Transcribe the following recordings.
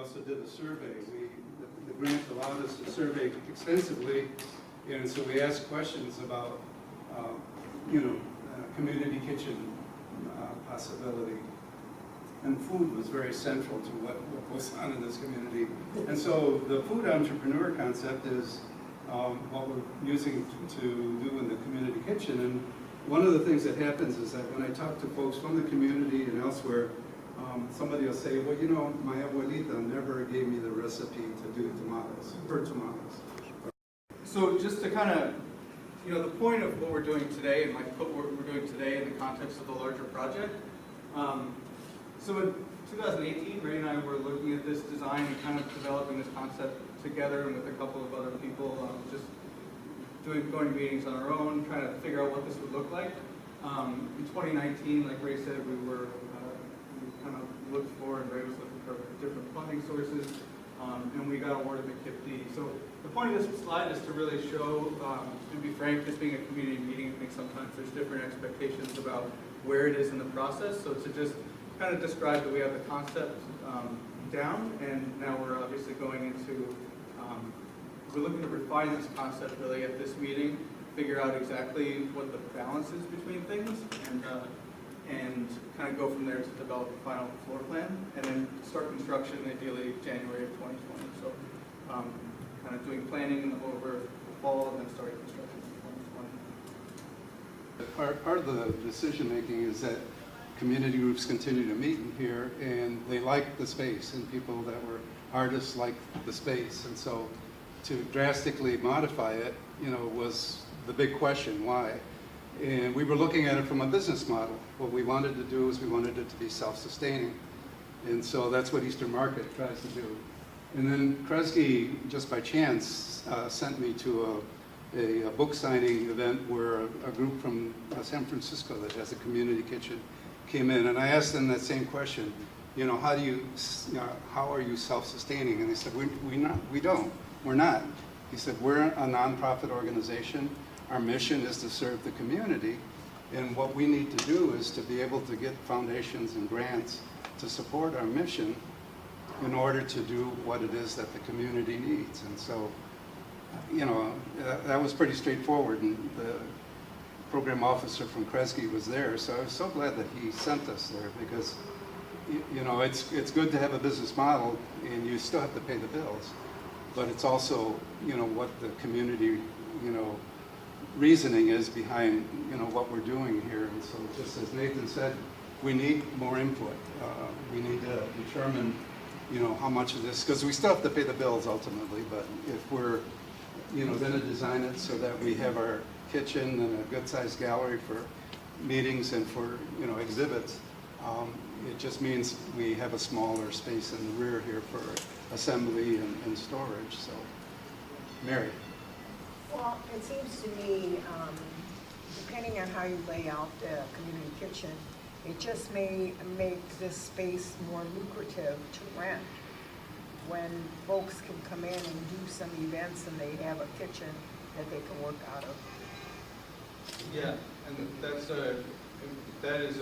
also did a survey. The grant allowed us to survey extensively, and so we asked questions about, community kitchen possibility. And food was very central to what goes on in this community. And so the food entrepreneur concept is what we're using to do in the community kitchen. And one of the things that happens is that when I talk to folks from the community and elsewhere, somebody will say, well, my abuelita never gave me the recipe to do tamales. So just to kind of, the point of what we're doing today, and like put what we're doing today in the context of the larger project. So in 2018, Ray and I were looking at this design and kind of developing this concept together and with a couple of other people, just going to meetings on our own, trying to figure out what this would look like. In 2019, like Ray said, we kind of looked for, and Ray was looking for different funding sources, and we got awarded the KIPD. So the point of this slide is to really show, to be frank, this being a community meeting, I think sometimes there's different expectations about where it is in the process. So to just kind of describe that we have the concept down, and now we're obviously going into, we're looking to refine this concept really at this meeting, figure out exactly what the balance is between things, and kind of go from there to develop a final floor plan, and then start construction ideally January of 2020. So kind of doing planning over the fall and then starting construction in 2020. Part of the decision making is that community groups continue to meet in here, and they like the space, and people that were artists like the space, and so to drastically modify it, was the big question, why? And we were looking at it from a business model. What we wanted to do is we wanted it to be self-sustaining, and so that's what Eastern Market tries to do. And then Kresge, just by chance, sent me to a book signing event where a group from San Francisco that has a community kitchen came in, and I asked them that same question. How are you self-sustaining? And they said, we're not. He said, we're a nonprofit organization. Our mission is to serve the community, and what we need to do is to be able to get foundations and grants to support our mission in order to do what it is that the community needs. And so, that was pretty straightforward, and the program officer from Kresge was there, so I was so glad that he sent us there, because it's good to have a business model, and you still have to pay the bills, but it's also what the community reasoning is behind what we're doing here. And so, just as Nathan said, we need more input. We need to determine how much of this, because we still have to pay the bills ultimately, but if we're going to design it so that we have our kitchen and a good-sized gallery for meetings and for exhibits, it just means we have a smaller space in the rear here for assembly and storage. So, Mary. Well, it seems to me, depending on how you lay out the community kitchen, it just may make this space more lucrative to rent. When folks can come in and do some events and they have a kitchen that they can work out of. Yeah, and that is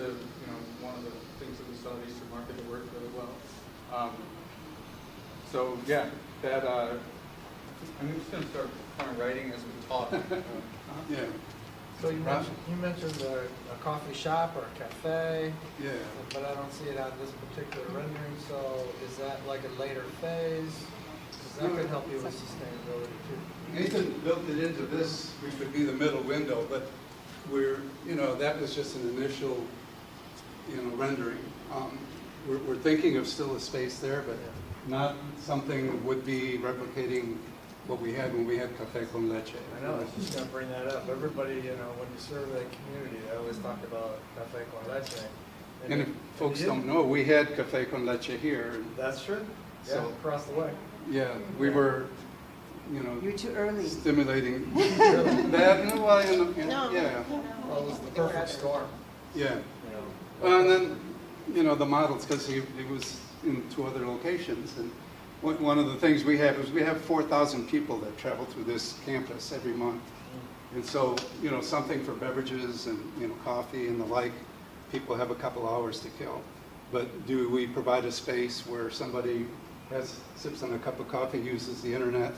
one of the things that we saw at Eastern Market that worked really well. So yeah, I'm just going to start kind of writing as we talk. Yeah. So you mentioned a coffee shop or a cafe. Yeah. But I don't see it on this particular rendering. So is that like a later phase? Because that could help you with sustainability too. Nathan built it into this, which would be the middle window, but that was just an initial, rendering. We're thinking of still a space there, but not something that would be replicating what we had when we had Café con Leche. I know, I was just going to bring that up. Everybody, when you survey community, they always talk about Café con Leche. And if folks don't know, we had Café con Leche here. That's true. Yeah, So, across the way. Yeah, we were, You're too early. stimulating that. Yeah. Well, it was the perfect storm. Yeah. Well, and then, the models, because he was in 2 other locations. And one of the things we have is we have 4,000 people that travel through this campus every month. And so, something for beverages and, coffee and the like, people have a couple hours to kill. But do we provide a space where somebody sips on a cup of coffee, uses the internet,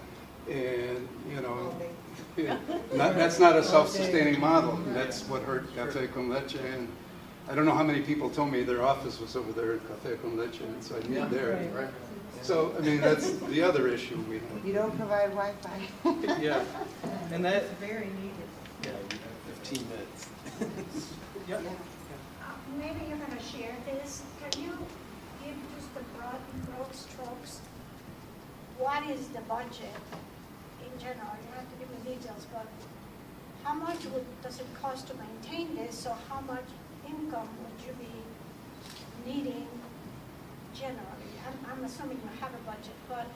and, you know, All day. yeah, that's not a self-sustaining model. That's what hurt Café Con Leche. And I don't know how many people told me their office was over there at Café Con Leche, and so I'd meet there. Right. So, I mean, that's the other issue we have. You don't provide Wi-Fi? Yeah, and that, It's very needed. Yeah, you have 15 minutes. yep. Maybe you're going to share this. Can you give just the broad strokes? What is the budget in general? You don't have to give me details, but how much does it cost to maintain this? So how much income would you be needing generally? I'm assuming you have a budget, but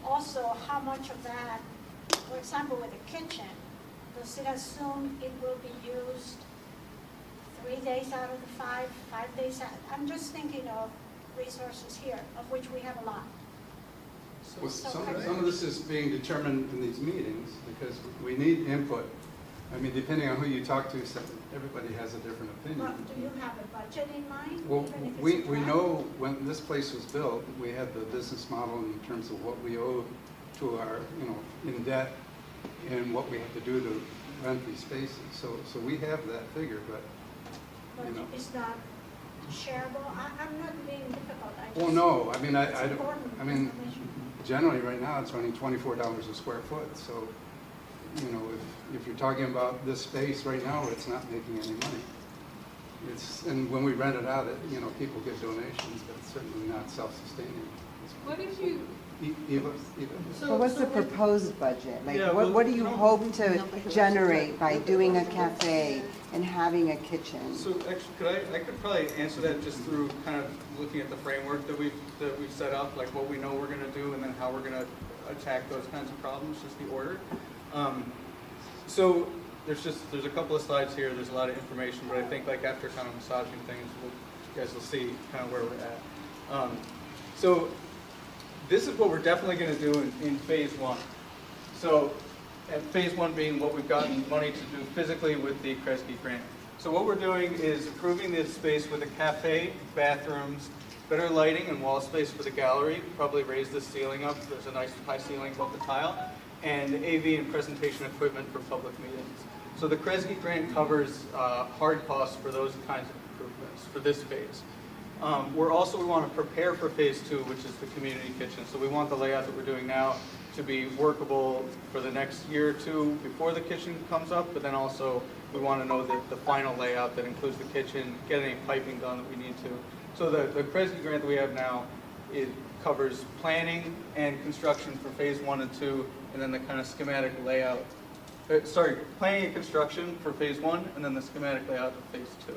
also how much of that, for example, with the kitchen, does it assume it will be used 3 days out of the 5 days out? I'm just thinking of resources here, of which we have a lot. Well, some of this is being determined in these meetings because we need input. I mean, depending on who you talk to, everybody has a different opinion. But do you have a budget in mind? Well, even if it's we a draft? know when this place was built, we had the business model in terms of what we owe to our, you know, in debt and what we have to do to rent these spaces. So we have that figure, but, you know. But it's not shareable? I'm not being difficult. Well, no, I mean, It's I important mean, information. generally right now it's running $24 a square foot. So, you know, if you're talking about this space right now, it's not making any money. And when we rent it out, you know, people give donations, but it's certainly not self-sustaining. What if you, Eva? Well, what's the proposed budget? Like, Yeah, well, what do you no. hope to generate by doing a cafe and having a kitchen? So actually, I could probably answer that just through kind of looking at the framework that we've set up, like what we know we're going to do and then how we're going to attack those kinds of problems, just the order. So there's a couple of slides here. There's a lot of information, but I think like after kind of massaging things, you guys will see kind of where we're at. So this is what we're definitely going to do in phase one. So at phase one being what we've gotten money to do physically with the Kresge grant. So what we're doing is improving this space with a cafe, bathrooms, better lighting and wall space for the gallery, probably raise the ceiling up. There's a nice high ceiling above the tile, and AV and presentation equipment for public meetings. So the Kresge grant covers hard costs for those kinds of improvements for this phase. We want to prepare for phase two, which is the community kitchen. So we want the layout that we're doing now to be workable for the next year or two before the kitchen comes up, but then also we want to know the final layout that includes the kitchen, get any piping done that we need to. So the Kresge grant that we have now, it covers planning and construction for phase 1 and 2, and then the kind of schematic layout. Planning and construction for phase 1, and then the schematic layout of phase 2.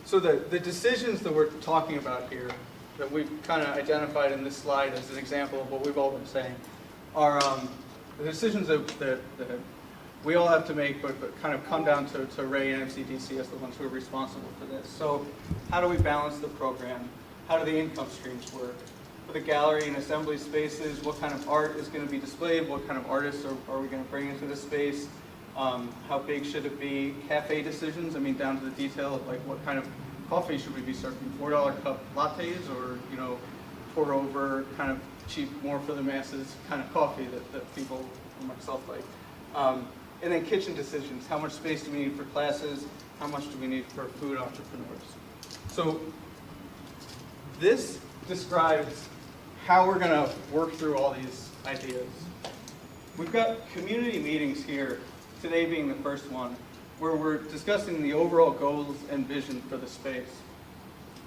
So the decisions that we're talking about here, that we've kind of identified in this slide as an example of what we've all been saying, are the decisions that we all have to make, but kind of come down to Ray and MCDC as the ones who are responsible for this. So how do we balance the program? How do the income streams work? For the gallery and assembly spaces, what kind of art is going to be displayed? What kind of artists are we going to bring into the space? How big should it be? Cafe decisions, I mean, down to the detail of like what kind of coffee should we be serving? $4 cup lattes, or, you know, pour over kind of cheap, more for the masses kind of coffee that people like myself like. And then kitchen decisions. How much space do we need for classes? How much do we need for food entrepreneurs? So this describes how we're going to work through all these ideas. We've got community meetings here, today being the first one, where we're discussing the overall goals and vision for the space.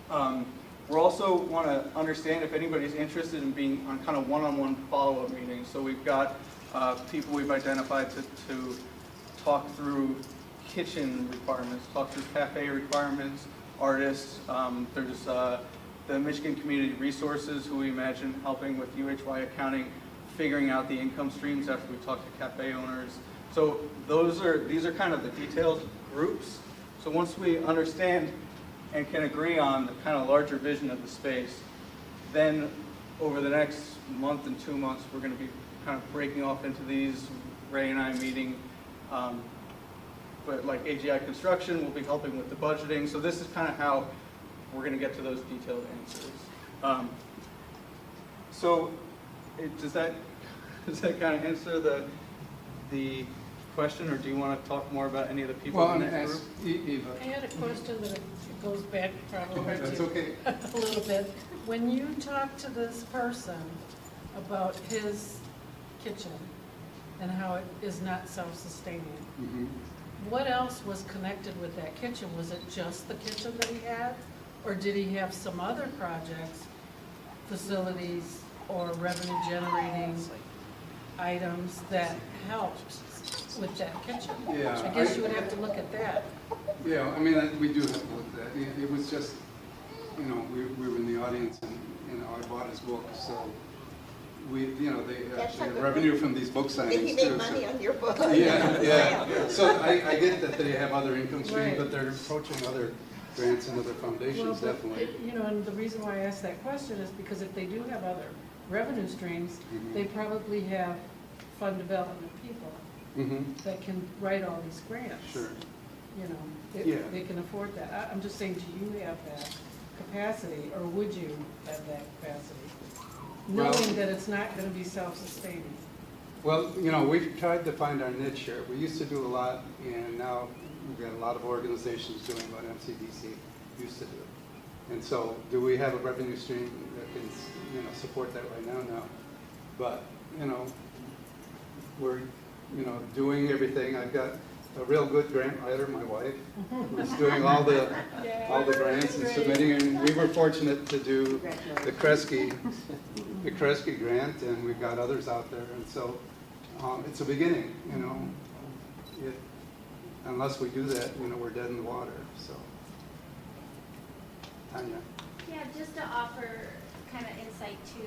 We also want to understand if anybody's interested in being on kind of one-on-one follow-up meetings. So we've got people we've identified to talk through kitchen requirements, talk through cafe requirements, artists. There's the Michigan Community Resources, who we imagine helping with UHY accounting, figuring out the income streams after we talk to cafe owners. So these are kind of the detailed groups. So once we understand and can agree on the kind of larger vision of the space, then over the next month and 2 months, we're going to be kind of breaking off into these, Ray and I meeting, but like AGI Construction will be helping with the budgeting. So this is kind of how we're going to get to those detailed answers. So, does that kind of answer the question, or do you want to talk more about any of the people Well, in I'm that going to group? ask Eva. I had a question that goes back probably That's to okay. a little bit. When you talk to this person about his kitchen and how it is not self-sustaining, Mhm. what else was connected with that kitchen? Was it just the kitchen that he had? Or did he have some other projects, facilities, or revenue-generating items that helped with that kitchen? Yeah, I guess you would have to look at that. Yeah, I mean, we do have to look at that. It was just, you know, we were in the audience and, you know, I bought his book, so we, you know, they That's actually a have good revenue from these book signings too. He made so- money on your book. Yeah, yeah. So I get that they have other income streams, Right. but they're approaching other grants and other Well, foundations, but, definitely. you know, and the reason why I asked that question is because if they do have other revenue streams, Mhm. they probably have fund development people Mm-hmm, that can write all these grants. sure. You know, Yeah. they can afford that. I'm just saying, do you have that capacity, or would you have that capacity? Well- Knowing that it's not gonna be self-sustaining. Well, you know, we've tried to find our niche here. We used to do a lot, and now we've got a lot of organizations doing what MCDC used to do. And so, do we have a revenue stream that can, you know, support that right now? No. But, you know, we're, you know, doing everything. I've got a real good grant writer, my wife, who's doing all the grants and submitting. And we were fortunate to do the Kresge grant, and we've got others out there. And so, it's a beginning, you know. Unless we do that, you know, we're dead in the water, so. Tanya? Yeah, just to offer kind of insight to,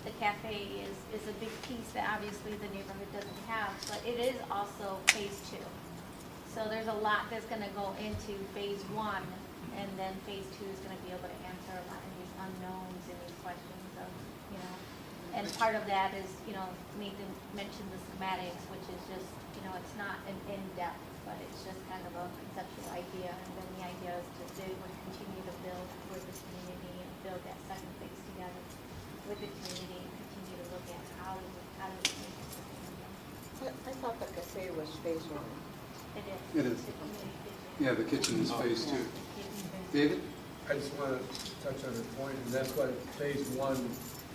the cafe is a big piece that obviously the neighborhood doesn't have, but it is also phase 2. So there's a lot that's gonna go into phase 1, and then phase 2 is gonna be able to answer a lot of these unknowns and these questions of, you know. And part of that is, you know, Nathan mentioned the schematics, which is just, you know, it's not an in-depth, but it's just kind of a conceptual idea. And then the idea is to continue to build for the community and build that second phase together with the community and continue to look at how do we make it sustainable. I thought the cafe was phase 1. It is. It is. The community kitchen. Yeah, the kitchen is phase 2. Kitchen phase. David? I just want to touch on a point, and that's why phase 1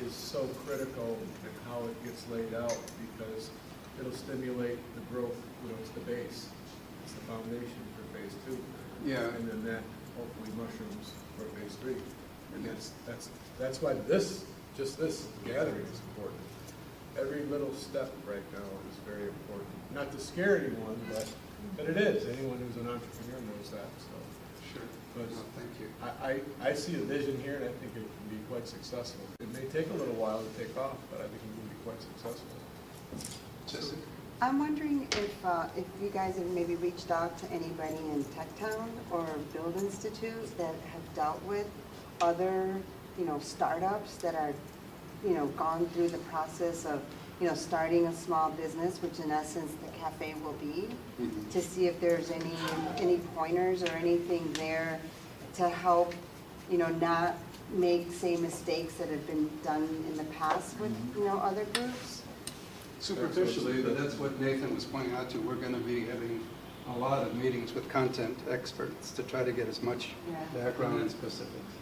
is so critical in how it gets laid out, because it'll stimulate the growth, you know, it's the base, it's the foundation for phase 2. Yeah. And then that hopefully mushrooms for phase 3. And that's why just this gathering is important. Every little step right now is very important. Not to scare anyone, but it is. Anyone who's an entrepreneur knows that, so. Sure. But No, thank you. I see a vision here, and I think it can be quite successful. It may take a little while to take off, but I think it will be quite successful. Jessica? I'm wondering if you guys have maybe reached out to anybody in Techtown or Build Institute that have dealt with other, you know, startups that are, you know, gone through the process of, you know, starting a small business, which in essence the cafe will be, Mhm. to see if there's any pointers or anything there to help, you know, not make same mistakes that have been done in the past with, you know, other groups. Superficially, but that's what Nathan was pointing out to. We're going to be having a lot of meetings with content experts to try to get as much Yeah. background and specifics.